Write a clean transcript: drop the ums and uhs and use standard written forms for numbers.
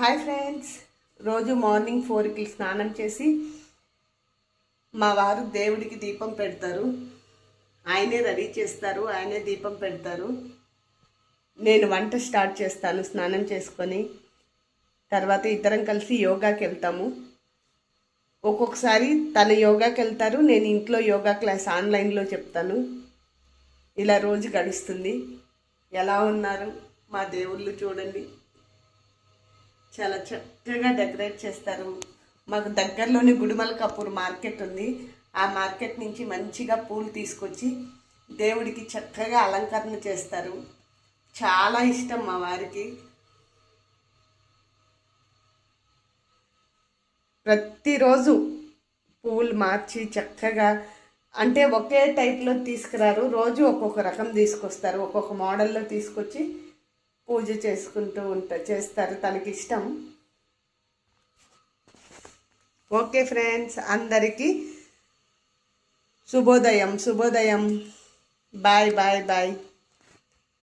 Hi friends, రోజు morning 4కి స్నానం చేసి మా వారు దేవుడికి దీపం పెడతారు. ఆయనే రెడీ చేస్తారు, ఆయనే దీపం పెడతారు. నేను వంట స్టార్ట్ చేస్తాను స్నానం చేసుకొని. తర్వాత ఇద్దరం కలిసి యోగాకి వెళ్తాము. ఒక్కొక్కసారి తను యోగాకి వెళ్తారు, నేను ఇంట్లో యోగా క్లాస్ ఆన్లైన్లో చెప్తాను. ఇలా రోజు గడుస్తుంది. ఎలా ఉన్నారు మా దేవుళ్ళు చూడండి, చాలా చక్కగా డెకరేట్ చేస్తారు. మాకు దగ్గరలోని గుడిమల్కాపూర్ మార్కెట్ ఉంది. ఆ మార్కెట్ నుంచి మంచిగా పూలు తీసుకొచ్చి దేవుడికి చక్కగా అలంకరణ చేస్తారు. చాలా ఇష్టం మా వారికి. ప్రతిరోజు పువ్వులు మార్చి చక్కగా, అంటే ఒకే టైప్లో తీసుకురారు, రోజు ఒక్కొక్క రకం తీసుకొస్తారు. ఒక్కొక్క మోడల్లో తీసుకొచ్చి పూజ చేసుకుంటూ చేస్తారు. తనకి ఇష్టం. ఓకే ఫ్రెండ్స్, అందరికీ శుభోదయం. Bye bye bye.